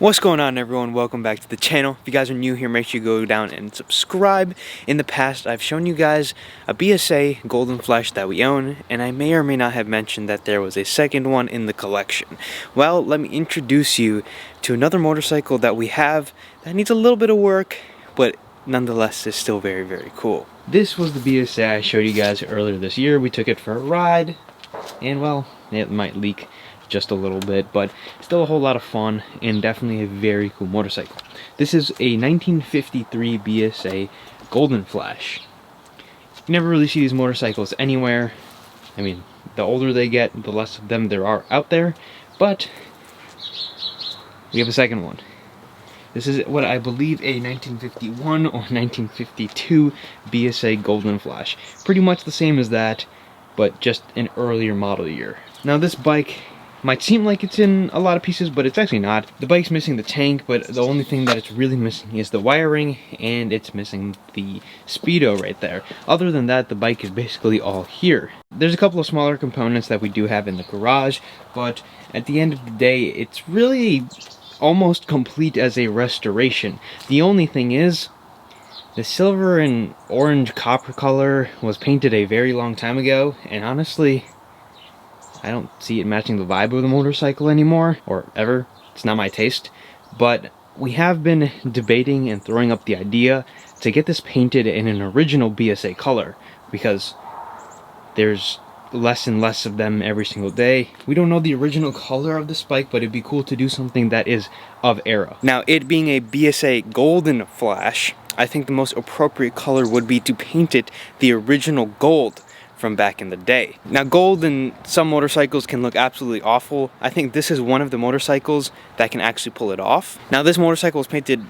What's going on, everyone? Welcome back to the channel. If you guys are new here, make sure you go down and subscribe. In the past, I've shown you guys a BSA Golden Flash that we own, and I may or may not have mentioned that there was a second one in the collection. Well, let me introduce you to another motorcycle that we have that needs a little bit of work, but nonetheless is still very, very cool. This was the BSA I showed you guys earlier this year. We took it for a ride, and well, it might leak just a little bit, but still a whole lot of fun and definitely a very cool motorcycle. This is a 1953 BSA Golden Flash. You never really see these motorcycles anywhere. I mean, the older they get, the less of them there are out there, but we have a second one. This is what I believe a 1951 or 1952 BSA Golden Flash. Pretty much the same as that, but just an earlier model year. Now this bike might seem like it's in a lot of pieces, but it's actually not. The bike's missing the tank, but the only thing that it's really missing is the wiring, and it's missing the speedo right there. Other than that, the bike is basically all here. There's a couple of smaller components that we do have in the garage, but at the end of the day, it's really almost complete as a restoration. The only thing is, the silver and orange copper color was painted a very long time ago, and honestly, I don't see it matching the vibe of the motorcycle anymore, or ever. It's not my taste. But we have been debating and throwing up the idea to get this painted in an original BSA color, because there's less and less of them every single day. We don't know the original color of this bike, but it'd be cool to do something that is of era. Now, it being a BSA Golden Flash, I think the most appropriate color would be to paint it the original gold from back in the day. Now, gold in some motorcycles can look absolutely awful. I think this is one of the motorcycles that can actually pull it off. Now, this motorcycle was painted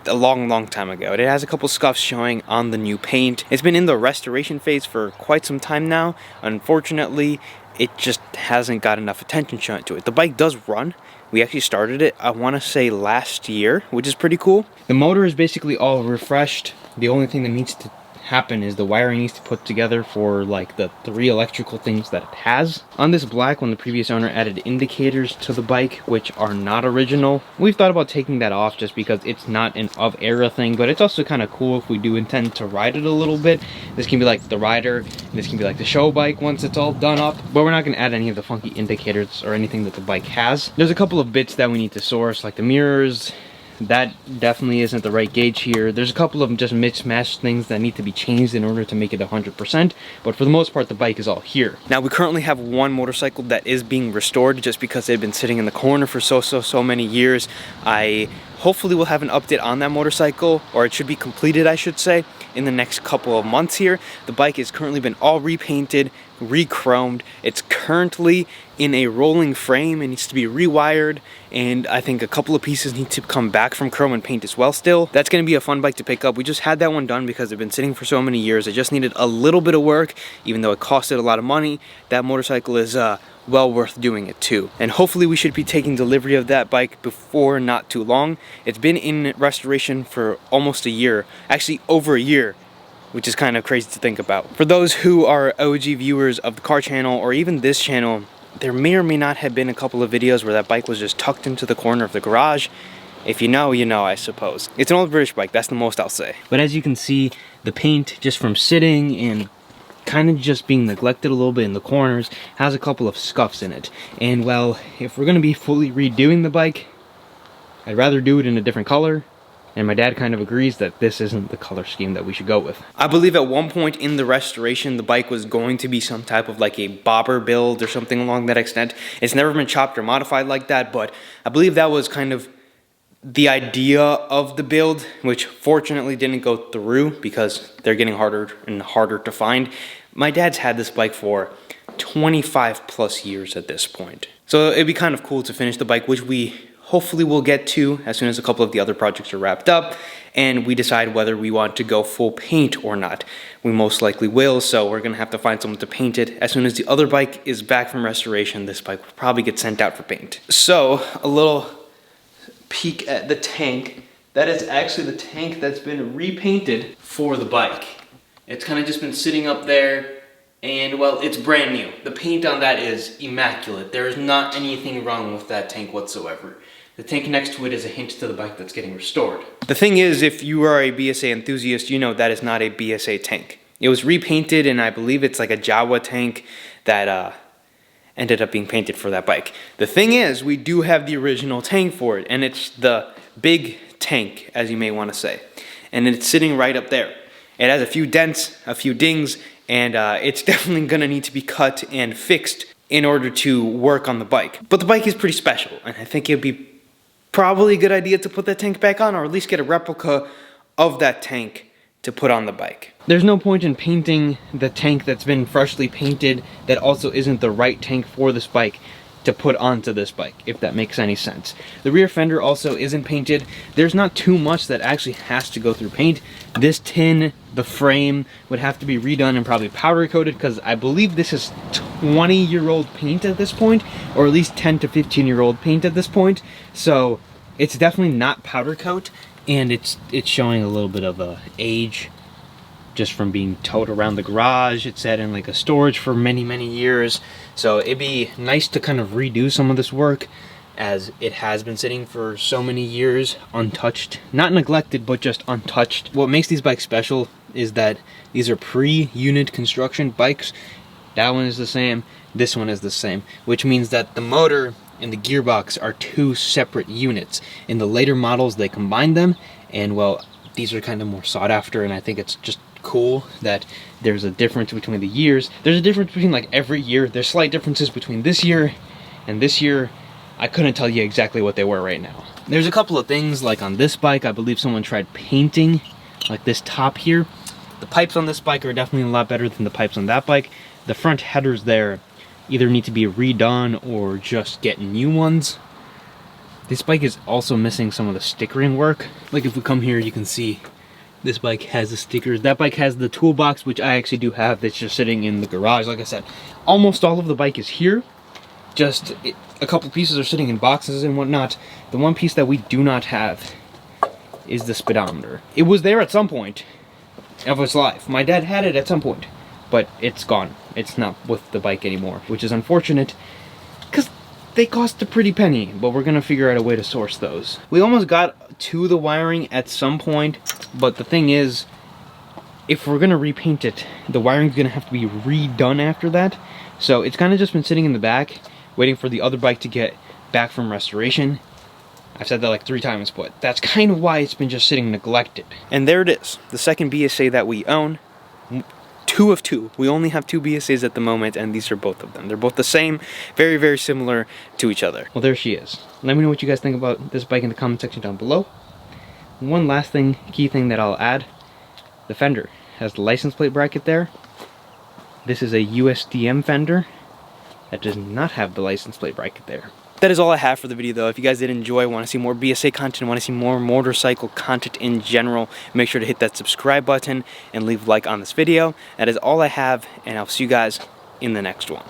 a long time ago. It has a couple scuffs showing on the new paint. It's been in the restoration phase for quite some time now. Unfortunately, it just hasn't got enough attention shown to it. The bike does run. We actually started it, I want to say last year, which is pretty cool. The motor is basically all refreshed. The only thing that needs to happen is the wiring needs to put together for like the 3 electrical things that it has. On this black one, the previous owner added indicators to the bike, which are not original. We've thought about taking that off just because it's not an of era thing, but it's also kind of cool if we do intend to ride it a little bit. This can be like the rider, this can be like the show bike once it's all done up, but we're not going to add any of the funky indicators or anything that the bike has. There's a couple of bits that we need to source, like the mirrors. That definitely isn't the right gauge here. There's a couple of just mismatched things that need to be changed in order to make it 100%, but for the most part, the bike is all here. Now, we currently have one motorcycle that is being restored just because they've been sitting in the corner for so many years. I hopefully will have an update on that motorcycle, or it should be completed, I should say, in the next couple of months here. The bike has currently been all repainted, re-chromed. It's currently in a rolling frame. It needs to be rewired, and I think a couple of pieces need to come back from chrome and paint as well still. That's going to be a fun bike to pick up. We just had that one done because they've been sitting for so many years. It just needed a little bit of work, even though it costed a lot of money. That motorcycle is well worth doing it too. And hopefully we should be taking delivery of that bike before not too long. It's been in restoration for almost a year, actually over a year, which is kind of crazy to think about. For those who are OG viewers of the car channel or even this channel, there may or may not have been a couple of videos where that bike was just tucked into the corner of the garage. If you know, you know, I suppose. It's an old British bike, that's the most I'll say. But as you can see, the paint, just from sitting and kind of just being neglected a little bit in the corners, has a couple of scuffs in it. And well, if we're going to be fully redoing the bike, I'd rather do it in a different color. And my dad kind of agrees that this isn't the color scheme that we should go with. I believe at one point in the restoration, the bike was going to be some type of like a bobber build or something along that extent. It's never been chopped or modified like that, but I believe that was kind of the idea of the build, which fortunately didn't go through because they're getting harder and harder to find. My dad's had this bike for 25 plus years at this point. So it'd be kind of cool to finish the bike, which we hopefully we'll get to as soon as a couple of the other projects are wrapped up and we decide whether we want to go full paint or not. We most likely will, so we're gonna have to find someone to paint it. As soon as the other bike is back from restoration, this bike will probably get sent out for paint. So, a little peek at the tank. That is actually the tank that's been repainted for the bike. It's kind of just been sitting up there, and well, it's brand new. The paint on that is immaculate. There is not anything wrong with that tank whatsoever. The tank next to it is a hint to the bike that's getting restored. The thing is, if you are a BSA enthusiast, you know that is not a BSA tank. It was repainted, and I believe it's like a Jawa tank that ended up being painted for that bike. The thing is, we do have the original tank for it, and it's the big tank, as you may want to say. And it's sitting right up there. It has a few dents, a few dings, and it's definitely gonna need to be cut and fixed in order to work on the bike. But the bike is pretty special, and I think it'd be probably a good idea to put that tank back on, or at least get a replica of that tank to put on the bike. There's no point in painting the tank that's been freshly painted that also isn't the right tank for this bike to put onto this bike, if that makes any sense. The rear fender also isn't painted. There's not too much that actually has to go through paint. This tin, the frame, would have to be redone and probably powder coated, because I believe this is 20-year-old paint at this point, or at least 10 to 15-year-old paint at this point. So it's definitely not powder coat, and it's showing a little bit of a age just from being towed around the garage. It's sat in like a storage for many years. So it'd be nice to kind of redo some of this work, as it has been sitting for so many years untouched. Not neglected, but just untouched. What makes these bikes special is that these are pre-unit construction bikes. That one is the same, this one is the same, which means that the motor and the gearbox are two separate units. In the later models, they combine them, and well, these are kind of more sought after, and I think it's just cool that there's a difference between the years. There's a difference between like every year. There's slight differences between this year and this year. I couldn't tell you exactly what they were right now. There's a couple of things, like on this bike, I believe someone tried painting like this top here. The pipes on this bike are definitely a lot better than the pipes on that bike. The front headers there either need to be redone or just get new ones. This bike is also missing some of the stickering work. Like if we come here, you can see this bike has the stickers. That bike has the toolbox, which I actually do have, that's just sitting in the garage. Like I said, almost all of the bike is here. Just a couple pieces are sitting in boxes and whatnot. The one piece that we do not have is the speedometer. It was there at some point of its life. My dad had it at some point, but it's gone. It's not with the bike anymore, which is unfortunate, because they cost a pretty penny, but we're gonna figure out a way to source those. We almost got to the wiring at some point, but the thing is, if we're gonna repaint it, the wiring's gonna have to be redone after that. So it's kind of just been sitting in the back, waiting for the other bike to get back from restoration. I've said that like 3 times, but that's kind of why it's been just sitting neglected. And there it is, the second BSA that we own. 2 of 2. We only have 2 BSAs at the moment, and these are both of them. They're both the same, very similar to each other. Well, there she is. Let me know what you guys think about this bike in the comment section down below. One last thing, key thing that I'll add, the fender has the license plate bracket there. This is a USDM fender that does not have the license plate bracket there. That is all I have for the video, though. If you guys did enjoy, want to see more BSA content, want to see more motorcycle content in general, make sure to hit that subscribe button and leave a like on this video. That is all I have, and I'll see you guys in the next one.